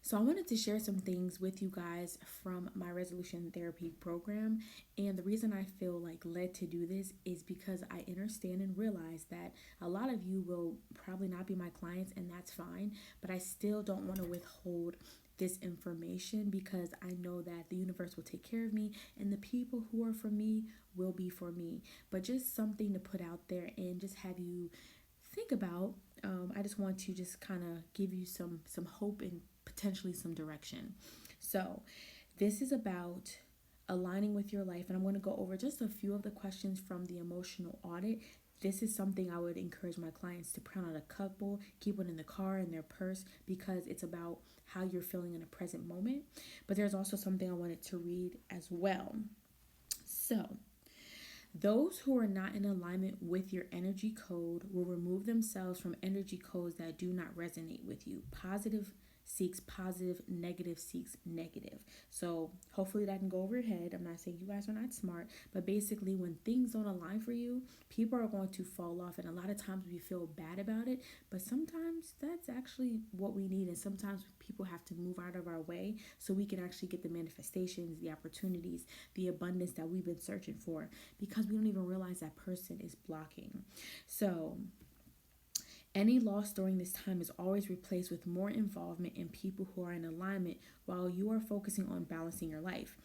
So I wanted to share some things with you guys from my resolution therapy program. And the reason I feel like led to do this is because I understand and realize that a lot of you will probably not be my clients, and that's fine. But I still don't want to withhold this information because I know that the universe will take care of me and the people who are for me will be for me. But just something to put out there and just have you think about. I just want to just kind of give you some hope and potentially some direction. So, this is about aligning with your life, and I'm going to go over just a few of the questions from the emotional audit. This is something I would encourage my clients to print out a couple, keep one in the car, in their purse, because it's about how you're feeling in a present moment. But there's also something I wanted to read as well. So, those who are not in alignment with your energy code will remove themselves from energy codes that do not resonate with you. Positive seeks positive, negative seeks negative. So hopefully that can go over your head. I'm not saying you guys are not smart, but basically when things don't align for you, people are going to fall off. And a lot of times we feel bad about it, but sometimes that's actually what we need. And sometimes people have to move out of our way so we can actually get the manifestations, the opportunities, the abundance that we've been searching for, because we don't even realize that person is blocking. So any loss during this time is always replaced with more involvement in people who are in alignment while you are focusing on balancing your life.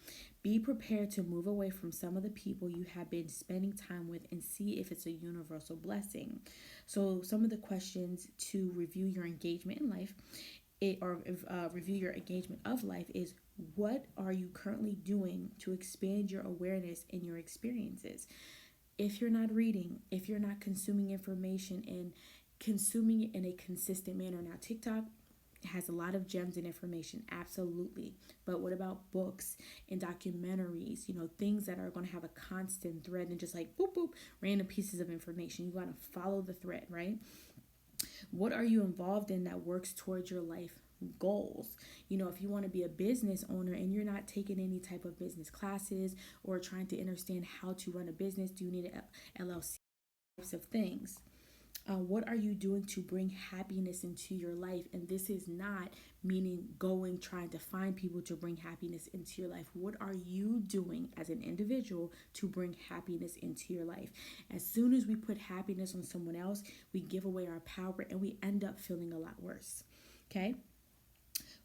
Be prepared to move away from some of the people you have been spending time with and see if it's a universal blessing. So, some of the questions to review your engagement in life review your engagement of life is: what are you currently doing to expand your awareness and your experiences? If you're not reading, if you're not consuming information and consuming it in a consistent manner. Now, TikTok has a lot of gems and information, absolutely. But what about books and documentaries? Things that are going to have a constant thread and just like boop, boop, random pieces of information. You got to follow the thread, right? What are you involved in that works towards your life goals? If you want to be a business owner and you're not taking any type of business classes or trying to understand how to run a business, do you need an LLC? Types of things. What are you doing to bring happiness into your life? And this is not meaning going trying to find people to bring happiness into your life. What are you doing as an individual to bring happiness into your life? As soon as we put happiness on someone else, we give away our power and we end up feeling a lot worse. Okay?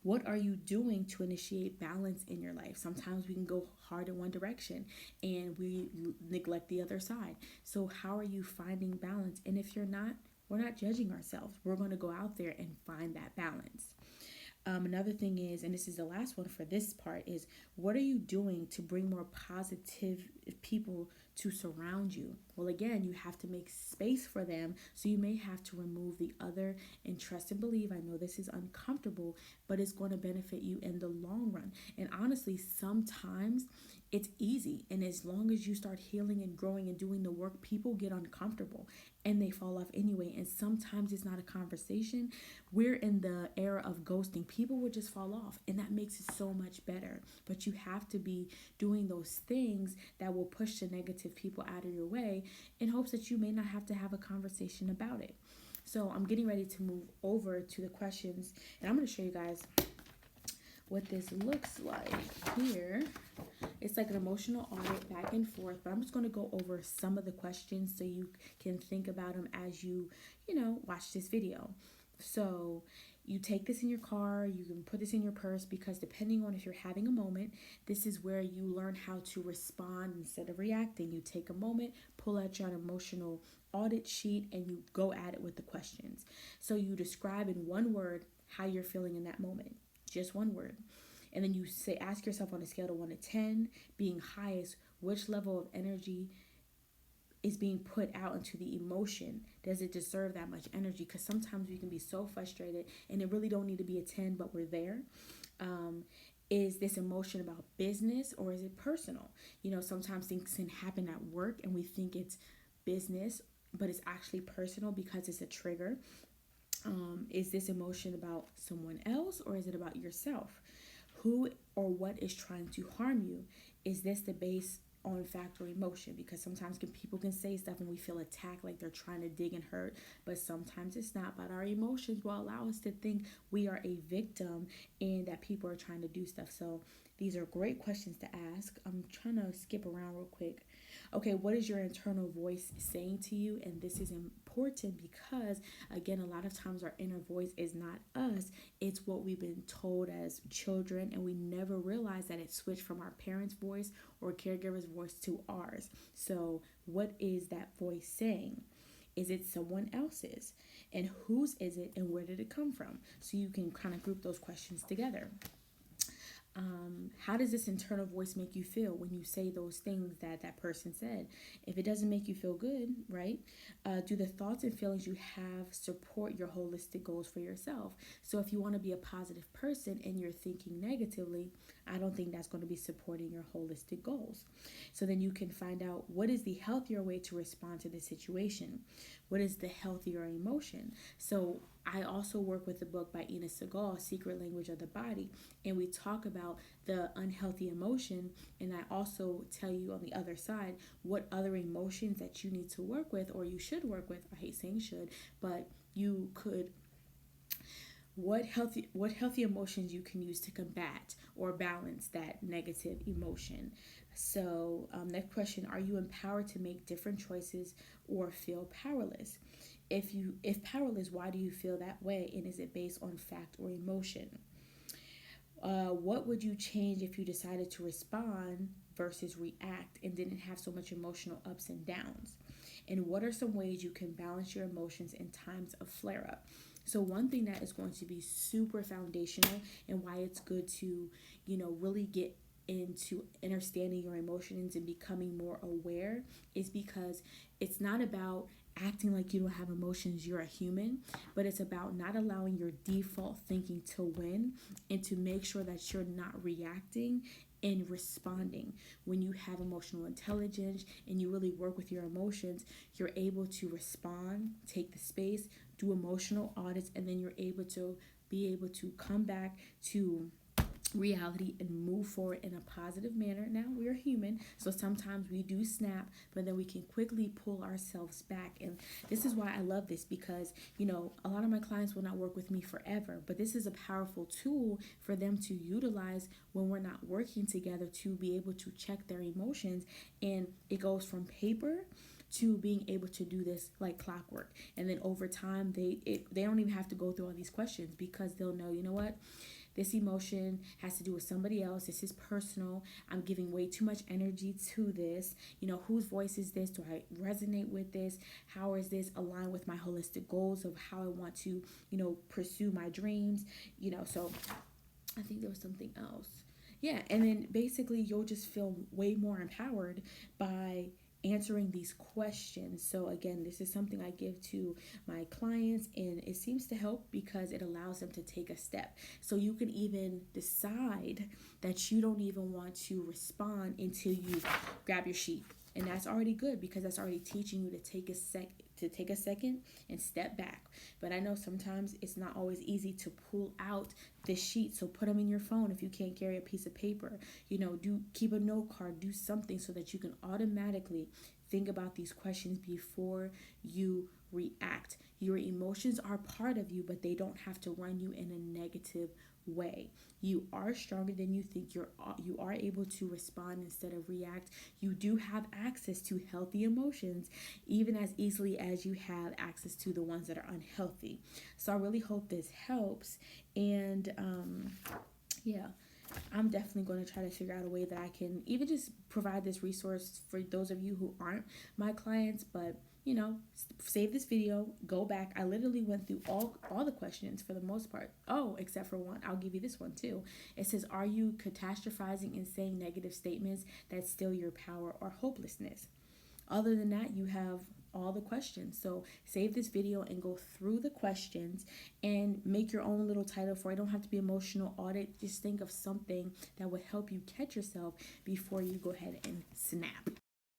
What are you doing to initiate balance in your life? Sometimes we can go hard in one direction and we neglect the other side. So, how are you finding balance? And if you're not, we're not judging ourselves. We're going to go out there and find that balance. Another thing is, and this is the last one for this part, is what are you doing to bring more positive people to surround you? Well, again, you have to make space for them. So you may have to remove the other and trust and believe. I know this is uncomfortable, but it's going to benefit you in the long run. And honestly, sometimes it's easy. And as long as you start healing and growing and doing the work, people get uncomfortable and they fall off anyway. And sometimes it's not a conversation. We're in the era of ghosting. People would just fall off, and that makes it so much better. But you have to be doing those things that will push the negative people out of your way in hopes that you may not have to have a conversation about it. So I'm getting ready to move over to the questions, and I'm going to show you guys what this looks like here. It's like an emotional audit back and forth, but I'm just going to go over some of the questions so you can think about them as you watch this video. So you take this in your car, you can put this in your purse, because depending on if you're having a moment, this is where you learn how to respond instead of reacting. You take a moment, pull out your emotional audit sheet, and you go at it with the questions. So you describe in one word how you're feeling in that moment, just one word. And then you say, ask yourself on a scale of 1 to 10, being highest, which level of energy is being put out into the emotion. Does it deserve that much energy? Because sometimes we can be so frustrated and it really don't need to be a 10, but we're there. Is this emotion about business or is it personal? Sometimes things can happen at work and we think it's business, but it's actually personal because it's a trigger. Is this emotion about someone else or is it about yourself? Who or what is trying to harm you? Is this the base on fact or emotion, because sometimes people can say stuff and we feel attacked, like they're trying to dig and hurt, but sometimes it's not. But our emotions will allow us to think we are a victim and that people are trying to do stuff. So these are great questions to ask. I'm trying to skip around real quick. Okay, what is your internal voice saying to you? And this is important because, again, a lot of times our inner voice is not us, it's what we've been told as children, and we never realize that it switched from our parents' voice or caregiver's voice to ours. So, what is that voice saying? Is it someone else's? And whose is it, and where did it come from? So, you can kind of group those questions together. How does this internal voice make you feel when you say those things that that person said? If it doesn't make you feel good, right? Do the thoughts and feelings you have support your holistic goals for yourself? So if you want to be a positive person and you're thinking negatively, I don't think that's going to be supporting your holistic goals. So then you can find out, what is the healthier way to respond to the situation? What is the healthier emotion? So I also work with the book by Ina Segal, Secret Language of the Body, and we talk about the unhealthy emotion, and I also tell you on the other side what other emotions that you need to work with, or you should work with. I hate saying should, but you could, what healthy emotions you can use to combat or balance that negative emotion. So next question, are you empowered to make different choices or feel powerless? If powerless, why do you feel that way, and is it based on fact or emotion? What would you change if you decided to respond versus react and didn't have so much emotional ups and downs? And what are some ways you can balance your emotions in times of flare up? So one thing that is going to be super foundational, and why it's good to, really get into understanding your emotions and becoming more aware, is because it's not about acting like you don't have emotions, you're a human, but it's about not allowing your default thinking to win, and to make sure that you're not reacting and responding. When you have emotional intelligence and you really work with your emotions, you're able to respond, take the space, do emotional audits, and then you're able to come back to reality and move forward in a positive manner. Now, we're human, so sometimes we do snap, but then we can quickly pull ourselves back. And this is why I love this, because a lot of my clients will not work with me forever, but this is a powerful tool for them to utilize when we're not working together, to be able to check their emotions. And it goes from paper to being able to do this like clockwork. And then over time, they don't even have to go through all these questions, because they'll know, you know what, this emotion has to do with somebody else. This is personal. I'm giving way too much energy to this. Whose voice is this? Do I resonate with this? How is this aligned with my holistic goals of how I want to, pursue my dreams? So I think there was something else. Yeah, and then basically you'll just feel way more empowered by answering these questions. So again, this is something I give to my clients, and it seems to help because it allows them to take a step. So you can even decide that you don't even want to respond until you grab your sheet. And that's already good, because that's already teaching you to take a second and step back. But I know sometimes it's not always easy to pull out the sheet, so put them in your phone if you can't carry a piece of paper. Keep a note card, do something so that you can automatically think about these questions before you react. Your emotions are part of you, but they don't have to run you in a negative way. You are stronger than you think. You are able to respond instead of react. You do have access to healthy emotions even as easily as you have access to the ones that are unhealthy. So I really hope this helps. And yeah, I'm definitely going to try to figure out a way that I can even just provide this resource for those of you who aren't my clients. But save this video, go back. I literally went through all the questions for the most part. Oh, except for one. I'll give you this one too. It says, are you catastrophizing and saying negative statements that steal your power or hopelessness? Other than that, you have all the questions. So save this video and go through the questions and make your own little title for it. It don't have to be emotional audit. Just think of something that would help you catch yourself before you go ahead and snap.